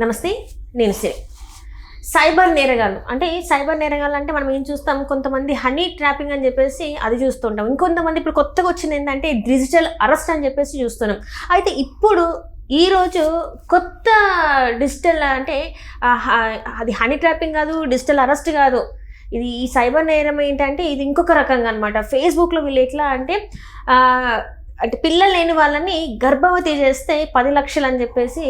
నమస్తే, నేను సిరి. సైబర్ నేరగాళ్ళు అంటే మనం ఏం చూస్తాం, కొంతమంది హనీ ట్రాపింగ్ అని చెప్పేసి అది చూస్తుంటాం. ఇంకొంతమంది ఇప్పుడు కొత్తగా వచ్చింది ఏంటంటే డిజిటల్ అరెస్ట్ అని చెప్పేసి చూస్తున్నాం. అయితే ఇప్పుడు ఈరోజు కొత్త డిజిటల్ అంటే అది హనీ ట్రాపింగ్ కాదు, డిజిటల్ అరెస్ట్ కాదు, ఇది ఈ సైబర్ నేరం ఏంటంటే ఇది ఇంకొక రకంగా అనమాట. ఫేస్బుక్లో వీళ్ళు ఎట్లా అంటే పిల్లలు లేని వాళ్ళని గర్భవతి చేస్తే 10 లక్షలు అని చెప్పేసి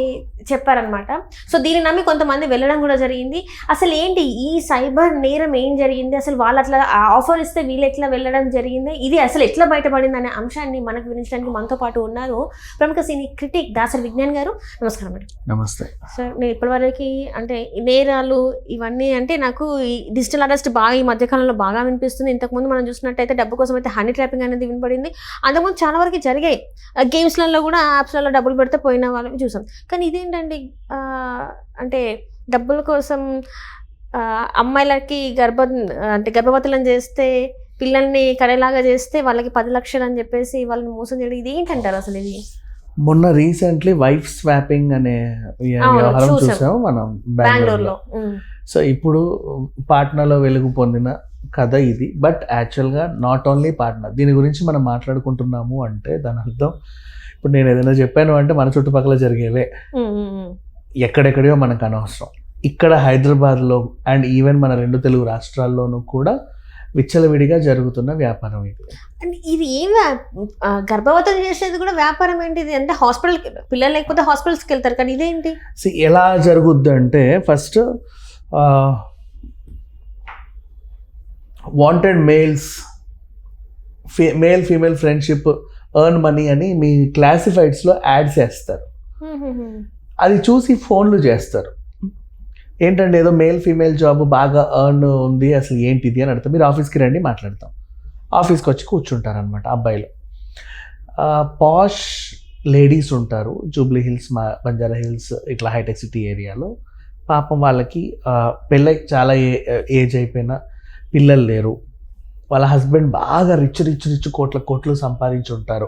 చెప్పారనమాట. సో దీన్ని నమ్మి కొంతమంది వెళ్ళడం కూడా జరిగింది. అసలు ఏంటి ఈ సైబర్ నేరం, ఏం జరిగింది, అసలు వాళ్ళు అట్లా ఆఫర్ ఇస్తే వీళ్ళు ఎట్లా వెళ్ళడం జరిగింది, ఇది అసలు ఎట్లా బయటపడింది అనే అంశాన్ని మనకు వివరించడానికి మనతో పాటు ఉన్నారు ప్రముఖ సినీ క్రిటిక్ దాసరి విజ్ఞాన్ గారు. నమస్కారం మేడం. నమస్తే సార్. నేను ఇప్పటివరకు నేరాలు ఇవన్నీ నాకు ఈ డిజిటల్ అరెస్ట్ బాగా ఈ మధ్యకాలంలో బాగా వినిపిస్తుంది. ఇంతకుముందు మనం చూసినట్టయితే డబ్బు కోసం అయితే హనీ ట్రాపింగ్ అనేది వినపడింది. అంతకుముందు చాలా వరకు జరిగాయి. గేమ్స్లలో కూడా యాప్స్లలో డబ్బులు పెడితే పోయిన వాళ్ళని చూసాం. కానీ ఇదేంటండి, డబ్బుల కోసం అమ్మాయిలకి గర్భవతులను చేస్తే, పిల్లల్ని కడేలాగా చేస్తే వాళ్ళకి 10 లక్షలు అని చెప్పేసి వాళ్ళని మోసం చేయడం, ఇది ఏంటంటారు అసలు? ఇది మొన్న రీసెంట్లీ వైఫ్ స్వాపింగ్ అనే వ్యవహారం చూసాము మనం బెంగళూరులో. సో ఇప్పుడు పాట్నాలో వెలుగు పొందిన కథ ఇది. బట్ యాక్చువల్గా నాట్ ఓన్లీ పాట్నా, దీని గురించి మనం మాట్లాడుకుంటున్నాము అంటే దాని అర్థం, ఇప్పుడు నేను ఏదైనా చెప్పాను అంటే మన చుట్టుపక్కల జరిగేవే, ఎక్కడెక్కడో మనకు అనవసరం. ఇక్కడ హైదరాబాద్లో అండ్ ఈవెన్ మన 2 తెలుగు రాష్ట్రాల్లోనూ కూడా విచ్చలవిడిగా జరుగుతున్న వ్యాపారం ఇది. అంటే ఇది ఏం గర్భవతులు చేసేది కూడా వ్యాపారం ఏంటిది? అంటే హాస్పిటల్, పిల్లలు లేకపోతే హాస్పిటల్స్కి వెళ్తారు, కానీ ఇదేంటి? ఎలా జరుగుద్ది అంటే, first wanted male female friendship earn money అని మీ క్లాసిఫైడ్స్లో యాడ్స్ వేస్తారు. అది చూసి ఫోన్లు చేస్తారు. ఏంటంటే ఏదో మేల్ ఫీమేల్ జాబ్ బాగా ఎర్న్ ఉంది, అసలు ఏంటిది అని అడుగుతాం. మీరు ఆఫీస్కి రండి మాట్లాడతాం. ఆఫీస్కి వచ్చి కూర్చుంటారనమాట అబ్బాయిలు. పాష్ లేడీస్ ఉంటారు జూబ్లీ హిల్స్, బంజారా హిల్స్, ఇట్లా హైటెక్ సిటీ ఏరియాలో. పాపం వాళ్ళకి పెళ్ళై చాలా ఏజ్ అయిపోయినా పిల్లలు లేరు. వాళ్ళ హస్బెండ్ బాగా రిచ్ కోట్లు సంపాదించి ఉంటారు.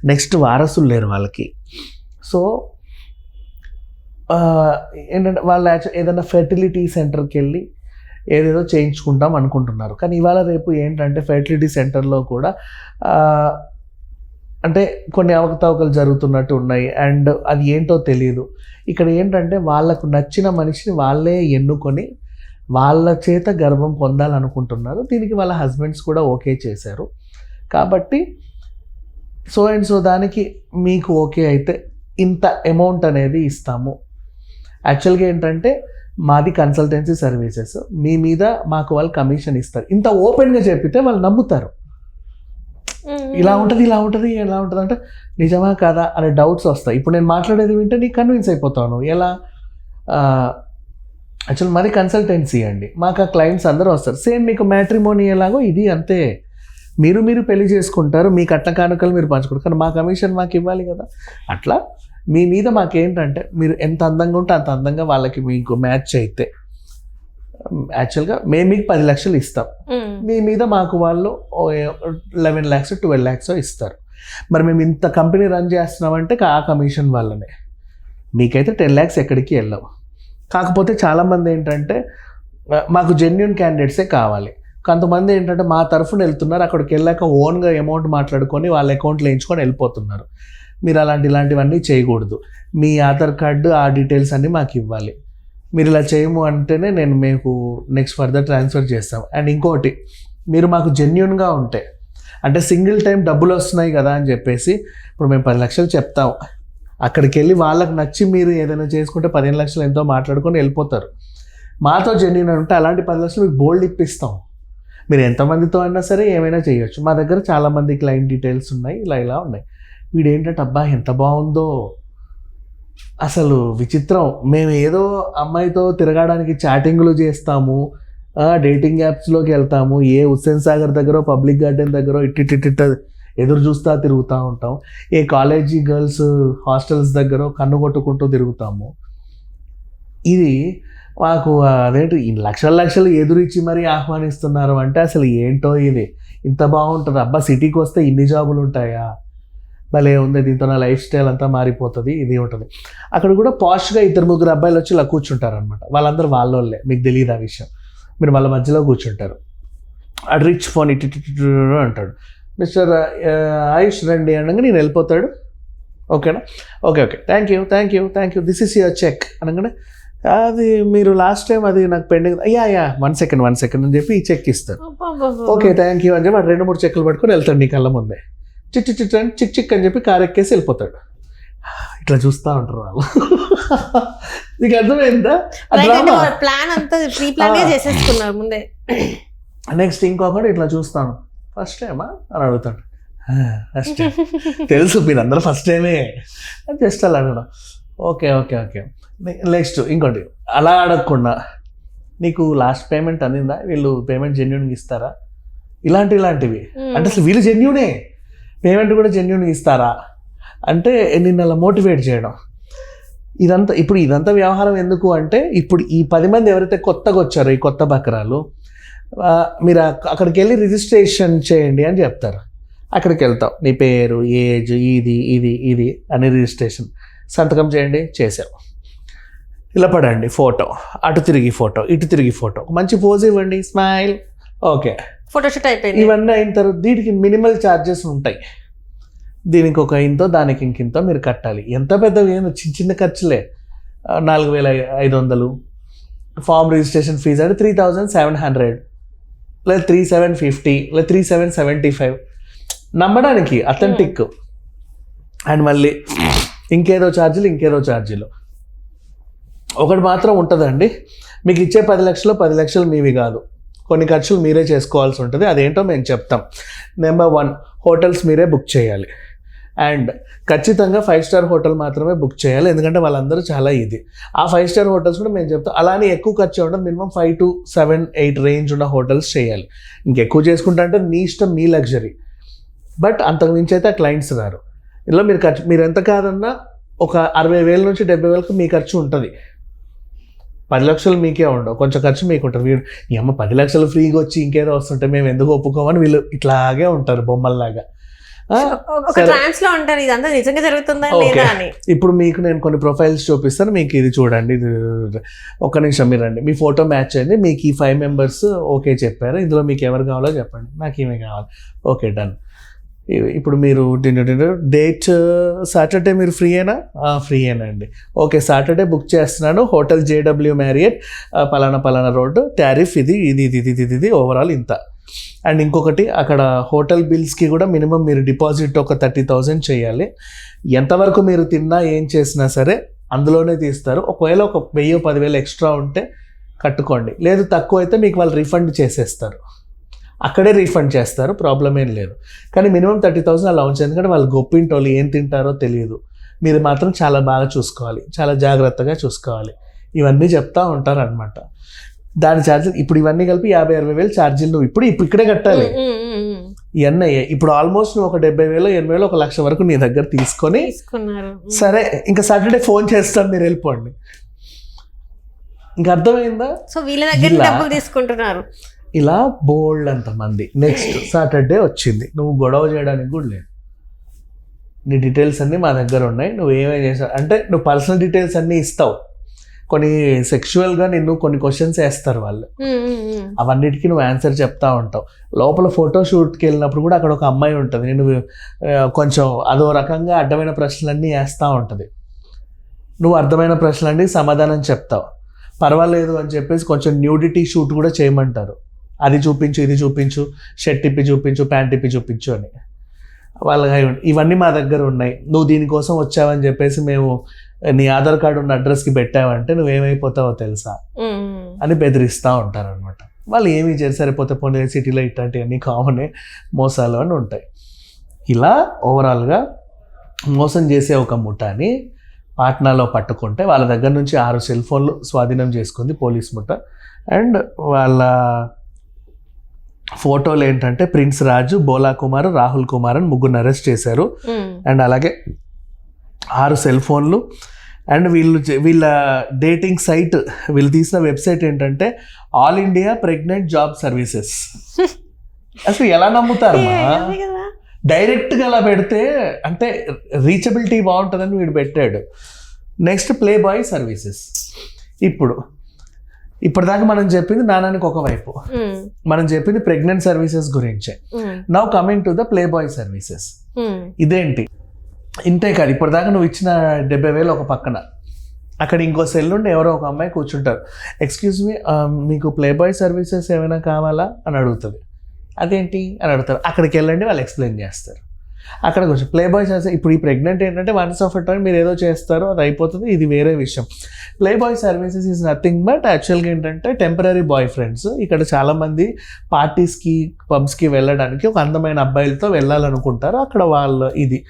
నెక్స్ట్ వారసులు లేరు వాళ్ళకి. సో ఏంటంటే వాళ్ళు ఏదైనా ఫెర్టిలిటీ సెంటర్కి వెళ్ళి ఏదేదో చేయించుకుంటాం అనుకుంటున్నారు. కానీ ఇవాళ రేపు ఏంటంటే ఫెర్టిలిటీ సెంటర్లో కూడా అంటే కొన్ని అవకతవకలు జరుగుతున్నట్టు ఉన్నాయి. అండ్ అది ఏంటో తెలియదు. ఇక్కడ ఏంటంటే వాళ్ళకు నచ్చిన మనిషిని వాళ్ళే ఎన్నుకొని వాళ్ళ చేత గర్భం పొందాలనుకుంటున్నారు. దీనికి వాళ్ళ హస్బెండ్స్ కూడా ఓకే చేశారు. కాబట్టి సో దానికి మీకు ఓకే అయితే ఇంత అమౌంట్ అనేది ఇస్తాము. యాక్చువల్గా ఏంటంటే మాది కన్సల్టెన్సీ సర్వీసెస్, మీ మీద మాకు వాళ్ళు కమిషన్ ఇస్తారు. ఇంత ఓపెన్గా చెప్పితే వాళ్ళు నమ్ముతారు. ఇలా ఉంటుంది అంటే నిజమా కాదా అనే డౌట్స్ వస్తాయి. ఇప్పుడు నేను మాట్లాడేది వింటే నీకు కన్విన్స్ అయిపోతాను. ఎలా యాక్చువల్ మరి కన్సల్టెన్సీ అండి, మాకు ఆ క్లయింట్స్ అందరూ వస్తారు. సేమ్ మీకు మ్యాట్రిమోనీ ఎలాగో ఇది అంతే. మీరు పెళ్లి చేసుకుంటారు, మీ కట్న కానుకలు మీరు పంచుకుంటారు, కానీ మా కమిషన్ మాకు ఇవ్వాలి కదా. అట్లా మీ మీద మాకేంటంటే మీరు ఎంత అందంగా ఉంటే అంత అందంగా వాళ్ళకి మీకు మ్యాచ్ అయితే యాక్చువల్గా మేము మీకు 10 లక్షలు ఇస్తాం. మీ మీద మాకు వాళ్ళు 11 lakhs 12 lakhs ఇస్తారు. మరి మేము ఇంత కంపెనీ రన్ చేస్తున్నామంటే ఆ కమిషన్ వాళ్ళనే. మీకైతే 10 lakhs ఎక్కడికి వెళ్ళవు. కాకపోతే చాలామంది ఏంటంటే మాకు జెన్యూన్ క్యాండిడేట్సే కావాలి. కొంతమంది ఏంటంటే మా తరఫున వెళ్తున్నారు, అక్కడికి వెళ్ళాక ఓన్గా అమౌంట్ మాట్లాడుకొని వాళ్ళ అకౌంట్లో వేయించుకొని వెళ్ళిపోతున్నారు. మీరు ఇలాంటివన్నీ చేయకూడదు. మీ ఆధార్ కార్డు ఆ డీటెయిల్స్ అన్నీ మాకు ఇవ్వాలి. మీరు ఇలా చేయము అంటేనే నేను మీకు నెక్స్ట్ ఫర్దర్ ట్రాన్స్ఫర్ చేస్తాం. అండ్ ఇంకోటి, మీరు మాకు జెన్యూన్గా ఉంటే, అంటే సింగిల్ టైం డబ్బులు వస్తున్నాయి కదా అని చెప్పేసి ఇప్పుడు మేము 10 లక్షలు చెప్తాం, అక్కడికి వెళ్ళి వాళ్ళకి నచ్చి మీరు ఏదైనా చేసుకుంటే 15 లక్షలు ఎంతో మాట్లాడుకొని వెళ్ళిపోతారు. మాతో జెన్యూన్ ఉంటే అలాంటి 10 లక్షలు మీకు బోల్డ్ ఇప్పిస్తాం. మీరు ఎంతమందితో అయినా సరే ఏమైనా చేయొచ్చు. మా దగ్గర చాలామంది క్లయింట్ డీటెయిల్స్ ఉన్నాయి, ఇలా ఉన్నాయి. వీడు ఏంటంటే అబ్బా ఎంత బాగుందో, అసలు విచిత్రం, మేము ఏదో అమ్మాయితో తిరగడానికి చాటింగ్లు చేస్తాము, డేటింగ్ యాప్స్లోకి వెళ్తాము, ఏ హుస్సేన్ సాగర్ దగ్గర పబ్లిక్ గార్డెన్ దగ్గర ఇట్టిట్టిట్ట ఎదురు చూస్తూ తిరుగుతూ ఉంటాం, ఏ కాలేజీ గర్ల్స్ హాస్టల్స్ దగ్గర కన్ను కొట్టుకుంటూ తిరుగుతాము. ఇది మాకు అదేంటి లక్షలు ఎదురిచ్చి మరీ ఆహ్వానిస్తున్నారు అంటే అసలు ఏంటో ఇది, ఇంత బాగుంటుంది. అబ్బా సిటీకి వస్తే ఇన్ని జాబులు ఉంటాయా? భలే ఉంది, దీంతో నా లైఫ్ స్టైల్ అంతా మారిపోతుంది, ఇది ఉంటుంది. అక్కడ కూడా పాష్గా 2-3 అబ్బాయిలు వచ్చి ఇలా కూర్చుంటారు అనమాట. వాళ్ళందరూ వాళ్ళోళ్ళే, మీకు తెలియదు ఆ విషయం. మీరు వాళ్ళ మధ్యలో కూర్చుంటారు. అటు రిచ్ ఫోన్ ఇటు అంటాడు, మిస్టర్ ఆయుష్ రండి అనగా నేను వెళ్ళిపోతాడు. ఓకేనా, okay thank you this is your check అనగానే, అది మీరు లాస్ట్ టైం అది నాకు పెండింగ్, అయ్యా 1 సెకండ్ అని చెప్పి ఈ చెక్ ఇస్తాడు. ఓకే థ్యాంక్ యూ అని చెప్పి 2-3 చెక్కులు పట్టుకొని వెళ్తాడు నీ కళ్ళ ముందే. చిక్ అని చెప్పి కారు ఎక్కేసి వెళ్ళిపోతాడు. ఇట్లా చూస్తూ ఉంటారు వాళ్ళు. నీకు అర్థమైందా? ప్లాన్ అంతా ప్రీ ప్లాన్ చేసేసుకున్నారు ముందే. నెక్స్ట్ ఇంకొకటి ఇట్లా చూస్తాను, ఫస్ట్ టైమా అని అడుగుతాడు. ఫస్ట్ టైం తెలుసు, మీరందరూ ఫస్ట్ టైమే జస్ట్ అలా అడగడం. ఓకే నెక్స్ట్ ఇంకోటి అలా అడగకుండా, నీకు లాస్ట్ పేమెంట్ అందిందా, వీళ్ళు పేమెంట్ జెన్యూన్గా ఇస్తారా, ఇలాంటివి అంటే అసలు వీళ్ళు జెన్యూనే, పేమెంట్ కూడా జెన్యూన్గా ఇస్తారా అంటే నిన్ను అలా మోటివేట్ చేయడం. ఇదంతా వ్యవహారం ఎందుకు అంటే, ఇప్పుడు ఈ 10 మంది ఎవరైతే కొత్తగా వచ్చారో, ఈ కొత్త బకరాలు, మీరు అక్కడికి వెళ్ళి రిజిస్ట్రేషన్ చేయండి అని చెప్తారు. అక్కడికి వెళ్తాం, నీ పేరు, ఏజ్, ఇది అని రిజిస్ట్రేషన్, సంతకం చేయండి, చేసావు, ఇలా పడండి, ఫోటో, అటు తిరిగి ఫోటో, ఇటు తిరిగి ఫోటో, మంచి పోజ్ ఇవ్వండి, స్మైల్, ఓకే, ఫోటోషూట్ అయిపోయింది. ఇవన్నీ అయిన తర్వాత దీనికి మినిమల్ ఛార్జెస్ ఉంటాయి. దీనికి ఒక ఇంతో, దానికి ఇంకింతో మీరు కట్టాలి. ఎంత పెద్దవి ఏమో చిన్న ఖర్చులే. 4,500 ఫామ్ రిజిస్ట్రేషన్ ఫీజు అంటే 3,700 లేదా 3,750 లేదా 3,775 నమ్మడానికి అథెంటిక్. అండ్ మళ్ళీ ఇంకేదో ఛార్జీలు. ఒకటి మాత్రం ఉంటుందండి, మీకు ఇచ్చే 10 లక్షలు మీవి కాదు, కొన్ని ఖర్చులు మీరే చేసుకోవాల్సి ఉంటుంది. అదేంటో మేము చెప్తాం. నెంబర్ 1, హోటల్స్ మీరే బుక్ చేయాలి. అండ్ ఖచ్చితంగా 5 స్టార్ హోటల్ మాత్రమే బుక్ చేయాలి, ఎందుకంటే వాళ్ళందరూ చాలా ఇది. ఆ 5 స్టార్ హోటల్స్ కూడా మేము చెప్తాం. అలానే ఎక్కువ ఖర్చు ఉండదు, మినిమం 5 to 7, 8 రేంజ్ ఉన్న హోటల్స్ చేయాలి. ఇంకెక్కువ చేసుకుంటా అంటే మీ ఇష్టం, మీ లగ్జరీ. బట్ అంతకు మించి అయితే ఆ క్లయింట్స్ రారు. ఇలా మీరు ఎంత కాదన్నా ఒక 60,000 నుంచి 70,000 మీ ఖర్చు ఉంటుంది. 10 లక్షలు మీకే ఉండవు, కొంచెం ఖర్చు మీకు ఉంటుంది. వీడు ఈ అమ్మ 10 లక్షలు ఫ్రీగా వచ్చి ఇంకేదో వస్తుంటే మేము ఎందుకు ఒప్పుకోమని వీళ్ళు ఇట్లాగే ఉంటారు బొమ్మల్లాగా. ఇదంతా నిజంగా జరుగుతుందా లేదా అని. ఇప్పుడు మీకు నేను కొన్ని ప్రొఫైల్స్ చూపిస్తాను, మీకు ఇది చూడండి, ఇది ఒక్క నిమిషం మీరు రండి, మీ ఫోటో మ్యాచ్ అయింది, మీకు ఈ 5 మెంబర్స్ ఓకే చెప్పారు, ఇందులో మీకు ఎవరు కావాలో చెప్పండి, నాకు ఏమే కావాలి, ఓకే డన్. ఇప్పుడు మీరు డేట్ సాటర్డే మీరు ఫ్రీయేనా అండి, ఓకే సాటర్డే బుక్ చేస్తున్నాను, హోటల్ JW మ్యారియట్ పలానా రోడ్డు, టారిఫ్ ఇది ఓవరాల్ ఇంత. అండ్ ఇంకొకటి, అక్కడ హోటల్ బిల్స్కి కూడా మినిమం మీరు డిపాజిట్ ఒక 30,000 చేయాలి. ఎంతవరకు మీరు తిన్నా ఏం చేసినా సరే అందులోనే తీస్తారు. ఒకవేళ ఒక 1,000-10,000 ఎక్స్ట్రా ఉంటే కట్టుకోండి, లేదు తక్కువ అయితే మీకు వాళ్ళు రిఫండ్ చేసేస్తారు, అక్కడే రీఫండ్ చేస్తారు, ప్రాబ్లం ఏం లేదు. కానీ మినిమం 30,000 అలా ఉంచాలి, ఎందుకంటే వాళ్ళు గొప్పింటోళ్ళు, ఏం తింటారో తెలియదు. మీరు మాత్రం చాలా బాగా చూసుకోవాలి, చాలా జాగ్రత్తగా చూసుకోవాలి. ఇవన్నీ చెప్తా ఉంటారు అనమాట. దాని ఛార్జీలు ఇప్పుడు ఇవన్నీ కలిపి 50,000-60,000 ఛార్జీలు నువ్వు ఇప్పుడు ఇక్కడే కట్టాలి. ఇవన్నీ ఇప్పుడు ఆల్మోస్ట్ నువ్వు ఒక 70,000, 80,000, 1,00,000 వరకు నీ దగ్గర తీసుకొని, సరే ఇంకా సాటర్డే ఫోన్ చేస్తాను మీరు వెళ్ళిపోండి. ఇంకా అర్థమైందా? సో వీళ్ళ దగ్గర డబ్బులు తీసుకుంటున్నారు ఇలా బోల్డ్ అంతమంది. నెక్స్ట్ సాటర్డే వచ్చింది, నువ్వు గొడవ చేయడానికి కూడా లేదు, నీ డీటెయిల్స్ అన్నీ మా దగ్గర ఉన్నాయి, నువ్వు ఏమేమి చేసావు అంటే నువ్వు పర్సనల్ డీటెయిల్స్ అన్నీ ఇస్తావు. కొన్ని సెక్షువల్గా నిన్ను కొన్ని క్వశ్చన్స్ వేస్తారు వాళ్ళు, అవన్నిటికీ నువ్వు ఆన్సర్ చెప్తా ఉంటావు. లోపల ఫోటోషూట్కి వెళ్ళినప్పుడు కూడా అక్కడ ఒక అమ్మాయి ఉంటుంది, నేను కొంచెం అదో రకంగా అడ్డమైన ప్రశ్నలన్నీ వేస్తూ ఉంటుంది. నువ్వు అర్థమైన ప్రశ్నలన్నీ సమాధానం చెప్తావు. పర్వాలేదు అని చెప్పేసి కొంచెం న్యూడిటీ షూట్ కూడా చేయమంటారు, అది చూపించు, ఇది చూపించు, షర్ట్ ఇప్పి చూపించు, ప్యాంట్ ఇప్పి చూపించు అని. వాళ్ళ ఇవన్నీ మా దగ్గర ఉన్నాయి, నువ్వు దీనికోసం వచ్చావని చెప్పేసి మేము నీ ఆధార్ కార్డు ఉన్న అడ్రస్కి పెట్టావంటే నువ్వేమైపోతావో తెలుసా అని బెదిరిస్తూ ఉంటారు అనమాట. వాళ్ళు ఏమీ చేసి సరిపోతే పోనీ సిటీలో ఇట్లాంటివన్నీ కామనే మోసాలు అని ఉంటాయి. ఇలా ఓవరాల్గా మోసం చేసే ఒక ముఠాని పాట్నాలో పట్టుకుంటే వాళ్ళ దగ్గర నుంచి 6 సెల్ ఫోన్లు స్వాధీనం చేసుకుంది పోలీస్ ముఠ. అండ్ వాళ్ళ ఫోటోలు ఏంటంటే ప్రిన్స్ రాజు, బోలా కుమార్, రాహుల్ కుమార్ అని 3 అరెస్ట్ చేశారు. అండ్ అలాగే 6 సెల్ ఫోన్లు. అండ్ వీళ్ళ డేటింగ్ సైట్, వీళ్ళు తీసిన వెబ్సైట్ ఏంటంటే all India pregnant job services. అసలు ఎలా నమ్ముతారమ్మా? డైరెక్ట్గా అలా పెడితే అంటే రీచబిలిటీ బాగుంటుందని వీడు పెట్టాడు. Next play boy services. ఇప్పటిదాకా మనం చెప్పింది నానానికి ఒకవైపు, మనం చెప్పింది ప్రెగ్నెంట్ సర్వీసెస్ గురించే. Now coming to the play boy services. ఇదేంటి ఇంతే కాదు, ఇప్పటిదాకా నువ్వు ఇచ్చిన 70,000 ఒక పక్కన, అక్కడ ఇంకో సెల్ ఉండి ఎవరో ఒక అమ్మాయి కూర్చుంటారు, ఎక్స్క్యూజ్ మీ మీకు ప్లే బాయ్ సర్వీసెస్ ఏమైనా కావాలా అని అడుగుతుంది. అదేంటి అని అడుగుతారు. అక్కడికి వెళ్ళండి, వాళ్ళు ఎక్స్ప్లెయిన్ చేస్తారు. అక్కడ కొంచెం ప్లే బాయ్ సర్వీసెస్. ఇప్పుడు ఈ ప్రెగ్నెంట్ ఏంటంటే వన్స్ ఆఫ్ ఎ టైం మీరు ఏదో చేస్తారో అది అయిపోతుంది, ఇది వేరే విషయం. Play boy services is nothing but యాక్చువల్గా ఏంటంటే టెంపరీ బాయ్ ఫ్రెండ్స్. ఇక్కడ చాలామంది పార్టీస్కి పబ్స్కి వెళ్ళడానికి ఒక అందమైన అబ్బాయిలతో వెళ్ళాలనుకుంటారు, అక్కడ వాళ్ళు ఇది.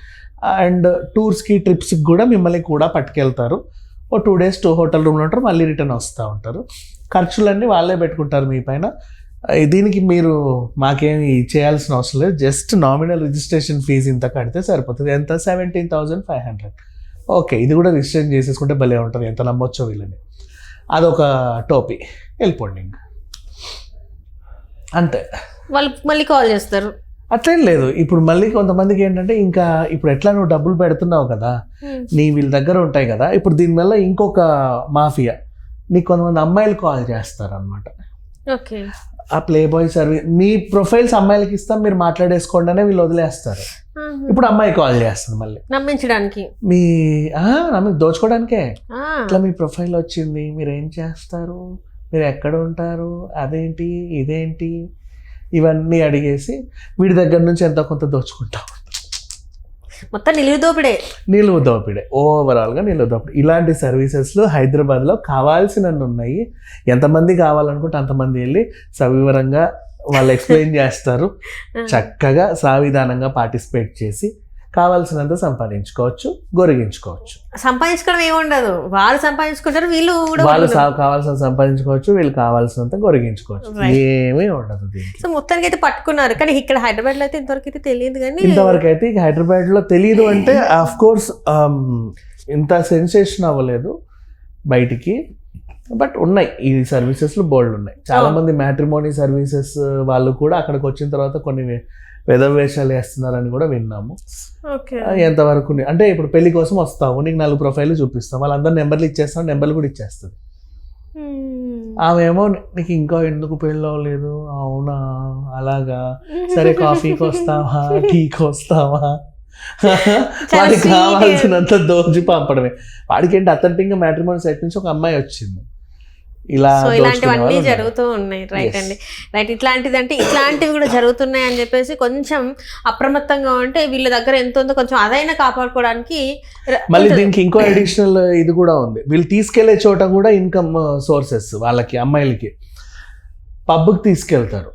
అండ్ టూర్స్కి ట్రిప్స్కి కూడా మిమ్మల్ని కూడా పట్టుకెళ్తారు. ఓ 2 days హోటల్ రూమ్లో ఉంటారు, మళ్ళీ రిటర్న్ వస్తూ ఉంటారు. ఖర్చులన్నీ వాళ్ళే పెట్టుకుంటారు మీ పైన. దీనికి మీరు మాకేమి చేయాల్సిన అవసరం లేదు, జస్ట్ నామినల్ రిజిస్ట్రేషన్ ఫీజు ఇంత కడితే సరిపోతుంది. ఎంత? 17,500. ఓకే, ఇది కూడా రిజిస్ట్రేషన్ చేసేసుకుంటే భలే ఉంటుంది, ఎంత నమ్మొచ్చో వీళ్ళని. అదొక టోపీ, వెళ్ళిపోండి ఇంకా అంతే. వాళ్ళు మళ్ళీ కాల్ చేస్తారు. అట్లేం లేదు. ఇప్పుడు మళ్ళీ కొంతమందికి ఏంటంటే ఇంకా ఇప్పుడు ఎట్లా నువ్వు డబ్బులు పెడుతున్నావు కదా, వీళ్ళ దగ్గర ఉంటాయి కదా, ఇప్పుడు దీనివల్ల ఇంకొక మాఫియా, నీకు కొంతమంది అమ్మాయిలు కాల్ చేస్తారు అనమాట. ఓకే, ఆ ప్లే బాయ్ సర్వీస్ మీ ప్రొఫైల్స్ అమ్మాయిలకి ఇస్తాం, మీరు మాట్లాడేసుకోండి అనే వీళ్ళు వదిలేస్తారు. ఇప్పుడు అమ్మాయి కాల్ చేస్తుంది మళ్ళీ నమ్మించడానికి, నమ్మి దోచుకోవడానికే. ఇట్లా మీ ప్రొఫైల్ వచ్చింది, మీరు ఏం చేస్తారు, మీరు ఎక్కడ ఉంటారు, అదేంటి ఇదేంటి, ఇవన్నీ అడిగేసి వీడి దగ్గర నుంచి ఎంతో కొంత దోచుకుంటాం. మొత్తం నిలువు దోపిడే, ఓవరాల్గా నిలువు దోపిడే. ఇలాంటి సర్వీసెస్లో హైదరాబాద్లో కావాల్సినవి ఉన్నాయి. ఎంతమంది కావాలనుకుంటే అంతమంది వెళ్ళి సవివరంగా వాళ్ళు ఎక్స్ప్లెయిన్ చేస్తారు. చక్కగా సావిధానంగా పార్టిసిపేట్ చేసి కావాల్సినంత సంపాదించుకోవచ్చు, గొరిగించుకోవచ్చు. సంపాదించుకోవడం ఏముండదు, వాళ్ళు సంపాదించుకుంటారు, వాళ్ళు కావాల్సిన సంపాదించుకోవచ్చు, వీళ్ళు కావాల్సినంత గొరిగించుకోవచ్చు, ఏమీ ఉండదు. సో మొత్తానికి అయితే పట్టుకున్నారు. కానీ ఇక్కడ హైదరాబాద్లో అయితే ఇంతవరకు అయితే తెలియదు. కానీ ఇంతవరకు అయితే హైదరాబాద్లో తెలియదు అంటే ఆఫ్ కోర్స్ ఇంత సెన్సేషన్ అవ్వలేదు బయటికి, బట్ ఉన్నాయి ఈ సర్వీసెస్లు బోల్డ్ ఉన్నాయి. చాలా మంది మ్యాట్రిమోనీ సర్వీసెస్ వాళ్ళు కూడా అక్కడికి వచ్చిన తర్వాత కొన్ని వేషాలు వేస్తున్నారని కూడా విన్నాము. ఎంతవరకు అంటే ఇప్పుడు పెళ్లి కోసం వస్తావు, నీకు 4 ప్రొఫైల్ చూపిస్తాం, వాళ్ళందరూ నెంబర్లు ఇచ్చేస్తాం, నెంబర్లు కూడా ఇచ్చేస్తుంది. ఆమెమో నీకు ఇంకా ఎందుకు పెళ్ళి అవ్వలేదు, అవునా అలాగా, సరే కాఫీకి వస్తావా, టీకి వస్తావా, వాడికి కావాల్సినంత దోచి పంపడమే. వాడికి ఏంటి అథెంటిక్గా మ్యాట్రిమోనీ సైట్ నుంచి ఒక అమ్మాయి వచ్చింది. ఇలాంటివన్నీ జరుగుతూ ఉన్నాయి. రైట్ అండి, రైట్. ఇట్లాంటివి కూడా జరుగుతున్నాయి అని చెప్పేసి కొంచెం అప్రమత్తంగా ఉంటే వీళ్ళ దగ్గర ఎంత ఉందో కొంచెం అదైనా కాపాడుకోవడానికి. మళ్ళీ దీనికి ఇంకో అడిషనల్ ఇది కూడా ఉంది, వీళ్ళు తీసుకెళ్లే చోట కూడా ఇన్కమ్ సోర్సెస్ వాళ్ళకి, అమ్మాయిలకి పబ్కి తీసుకెళ్తారు,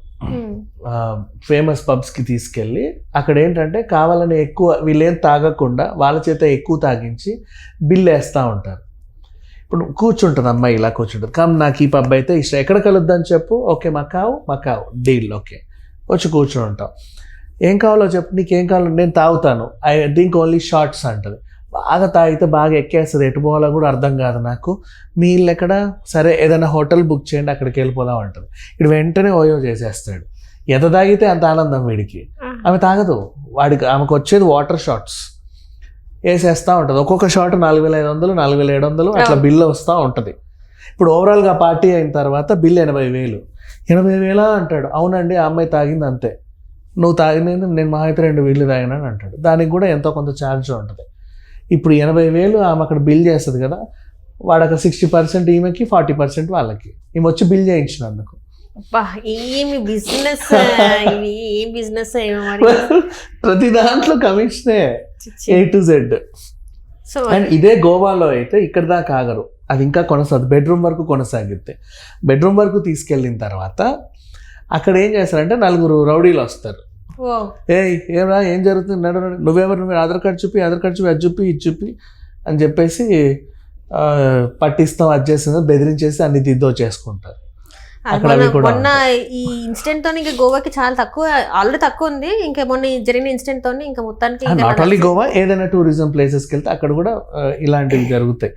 ఫేమస్ పబ్స్కి తీసుకెళ్ళి అక్కడ ఏంటంటే కావాలని ఎక్కువ వీళ్ళేం తాగకుండా వాళ్ళ చేత ఎక్కువ తాగించి బిల్ వేస్తూ ఉంటారు. ఇప్పుడు కూర్చుంటుంది అమ్మాయి, ఇలా కూర్చుంటుంది, నాకు ఈ పబ్ అయితే ఇష్టం, ఎక్కడ కలుద్దని చెప్పు, ఓకే మకావు డీల్, ఓకే వచ్చి కూర్చొని ఉంటాం, ఏం కావాలో చెప్పు, నీకేం కావాలో నేను తాగుతాను, దీనికి ఓన్లీ షార్ట్స్ అంటుంది. బాగా తాగితే బాగా ఎక్కేస్తుంది, ఎటు పోవాలో కూడా అర్థం కాదు నాకు, మీ ఇల్లు ఎక్కడ, సరే ఏదైనా హోటల్ బుక్ చేయండి అక్కడికి వెళ్ళిపోదాం అంటుంది. ఇక్కడ వెంటనే ఓయో చేసేస్తాడు. ఎంత తాగితే అంత ఆనందం వీడికి. ఆమె తాగదు, ఆమెకు వచ్చేది వాటర్ షాట్స్ వేసేస్తూ ఉంటుంది. ఒక్కొక్క షాట్ 4,500, 4,700 అట్లా బిల్లు వస్తూ ఉంటుంది. ఇప్పుడు ఓవరాల్గా పార్టీ అయిన తర్వాత బిల్ 80,000. 80,000 అంటాడు. అవునండి, ఆ అమ్మాయి తాగింది అంతే, నువ్వు తాగింది నేను మా అయితే 2 వీళ్ళు తాగినాను అంటాడు. దానికి కూడా ఎంతో కొంత ఛార్జ్ ఉంటుంది. ఇప్పుడు 80,000 ఆమె అక్కడ బిల్ చేస్తుంది కదా, వాడు అక్కడ 60% ఈమెకి, 40% వాళ్ళకి. ఈమె వచ్చి బిల్ చేయించినందుకు. ఏమి బిజినెస్, ఏం బిజినెస్, ప్రతి దాంట్లో కమిషనే A to Z. అండ్ ఇదే గోవాలో అయితే ఇక్కడ దాకా ఆగరు, అది ఇంకా బెడ్రూమ్ వరకు కొనసాగితే. బెడ్రూమ్ వరకు తీసుకెళ్ళిన తర్వాత అక్కడ ఏం చేస్తారంటే 4 రౌడీలు వస్తారు. ఏమరా ఏం జరుగుతుంది, నువ్వెవరు, ఆధార్ కార్డు చూపి, అది చూపి, ఇది చూపి అని చెప్పేసి పట్టిస్తాం, అది చేస్తుంది, బెదిరించేసి అన్ని దిద్దో చేసుకుంటారు. మొన్న ఈ ఇన్సిడెంట్ తో ఇంకా గోవాకి చాలా తక్కువ, ఆల్రెడీ తక్కువ ఉంది, ఇంకా మొన్న జరిగిన ఇన్సిడెంట్ తో ఇంకా మొత్తానికి నాట్ ఓన్లీ గోవా, ఏదైనా టూరిజం ప్లేసెస్కి వెళ్తే అక్కడ కూడా ఇలాంటివి జరుగుతాయి.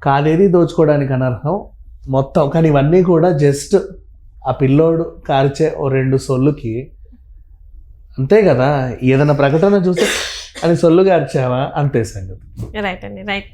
కాదేది దోచుకోవడానికి అనర్హం మొత్తం. కానీ ఇవన్నీ కూడా జస్ట్ ఆ పిల్లోడు కార్చే 2 సొల్లుకి అంతే కదా, ఏదైనా ప్రకటన చూస్తే అది సొల్లుగా అరిచావా అంతే సంగతి. రైట్ అండి, రైట్.